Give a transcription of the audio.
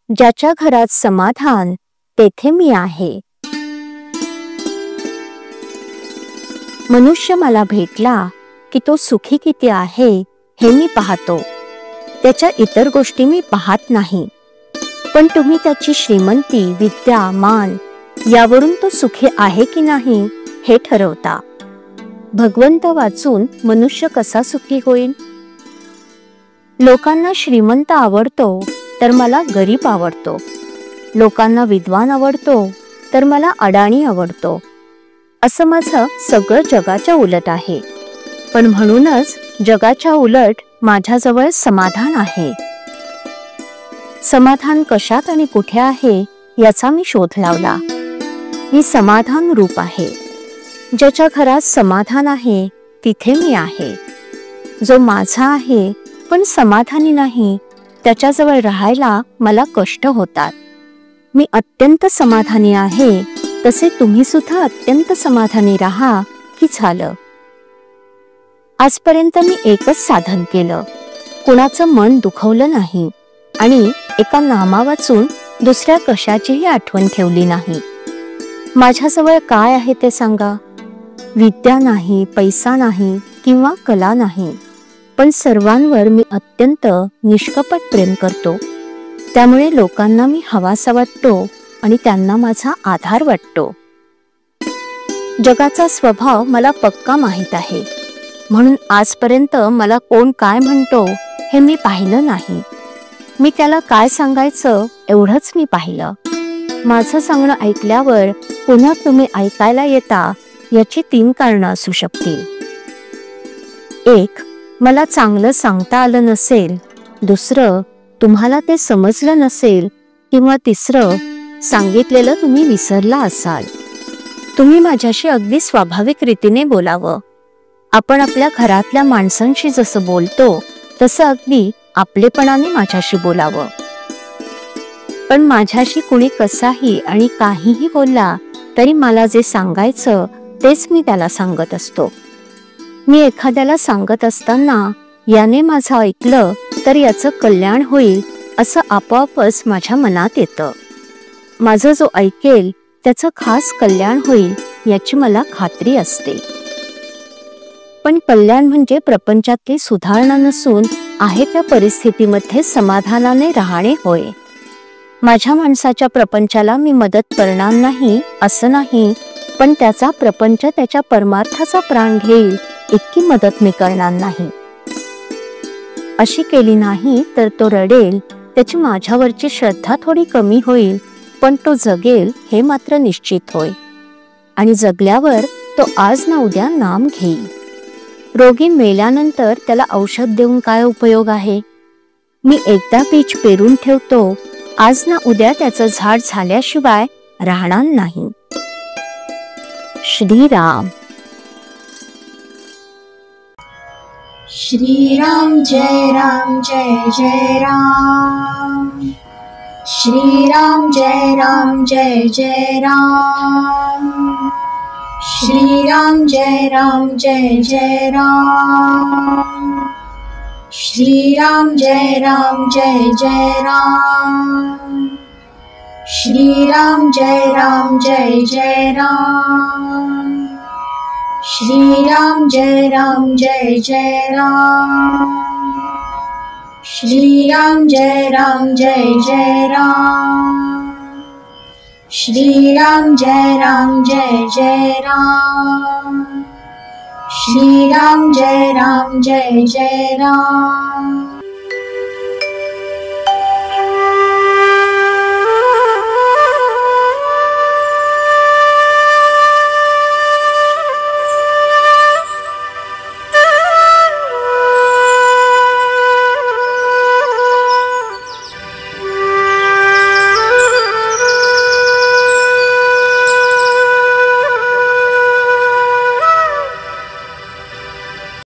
ज्याच्या घरात समाधान तेथे मी आहे. मनुष्य मला भेटला की तो सुखी किती आहे हे मी पाहतो. त्याच्या इतर गोष्टी मी पाहत नाही, पण तुम्ही त्याची श्रीमंती, विद्या, मान यावरून तो सुखी आहे की नाही हे ठरवता. भगवंत वाचून मनुष्य कसा सुखी होईल? लोकांना श्रीमंत आवडतो तर मला गरीब आवडतो. लोकांना विद्वान आवडतो तर मला अडाणी आवडतो. असं माझं सगळं जगाच्या उलट आहे. पण म्हणूनच जगाच्या उलट माझ्याजवळ समाधान आहे. समाधान कशात आणि कुठे आहे याचा मी शोध लावला. मी समाधान रूप आहे. ज्याच्या घरात समाधान आहे तिथे मी आहे. जो माझा आहे पण समाधानी नाही त्याच्याजवळ राहायला मला कष्ट होतात. मी अत्यंत समाधानी आहे, तसे तुम्ही सुद्धा अत्यंत समाधानी राहा की झालं. आजपर्यंत मी एकच साधन केलं, कुणाचं मन दुखवलं नाही आणि एका नामा वाचून दुसऱ्या कशाचीही आठवण ठेवली नाही. माझ्याजवळ काय आहे ते सांगा? विद्या नाही, पैसा नाही किंवा कला नाही, पण सर्वांवर मी अत्यंत निष्कपट प्रेम करतो. त्यामुळे लोकांना मी हवासा वाटतो आणि त्यांना माझा आधार वाटतो. जगाचा स्वभाव मला पक्का माहीत आहे, म्हणून आजपर्यंत मला कोण काय म्हणतो हे मी पाहिलं नाही. मी त्याला काय सांगायचं एवढंच मी पाहिलं. माझं सांगणं ऐकल्यावर पुन्हा तुम्ही ऐकायला येता याची 3 कारणं असू शकतील. 1. मला चांगलं सांगता आलं नसेल. 2. तुम्हाला ते समजलं नसेल. किंवा 3. सांगितलेलं तुम्ही विसरला असाल. तुम्ही माझ्याशी अगदी स्वाभाविक रीतीने बोलावं. आपण आपल्या घरातल्या माणसांशी जसं बोलतो तसं अगदी आपलेपणाने माझ्याशी बोलावं. पण माझ्याशी कुणी कसाही आणि काहीही बोलला तरी मला जे सांगायचं तेच मी त्याला सांगत असतो. मी एखाद्याला सांगत असताना याने माझं ऐकलं तर याचं कल्याण होईल असं आपोआपच माझ्या मनात येतं. माझं जो ऐकेल त्याचं खास कल्याण होईल याची मला खात्री असते. पण कल्याण म्हणजे प्रपंचातली सुधारणा नसून आहे त्या परिस्थितीमध्ये समाधानाने राहणे होय. माझ्या माणसाच्या प्रपंचाला मी मदत करणार नाही असं नाही, पण त्याचा प्रपंच त्याच्या परमार्थाचा प्राण घेईल इतकी मदत मी करणार नाही. अशी केली नाही तर तो रडेल, त्याची माझ्यावरची श्रद्धा थोडी कमी होईल, पण तो जगेल हे मात्र निश्चित होय. आणि जगल्यावर तो आज ना उद्या नाम घेईल. रोगी मेल्यानंतर त्याला औषध देऊन काय उपयोग आहे? मी एकदा बीज पेरून ठेवतो, आज ना उद्या त्याचं झाड झाल्याशिवाय राहणार नाही. श्रीराम. श्रीराम जय राम जय जय राम. श्रीराम जय राम जय जय राम. श्रीराम जय राम जय जय राम. श्रीराम जय राम जय जय राम. श्रीराम जय राम जय जय राम. श्रीराम जय राम जय जय राम. श्रीराम जय राम जय जय राम. श्रीराम जय राम जय जय राम. श्रीराम जय राम जय जय राम.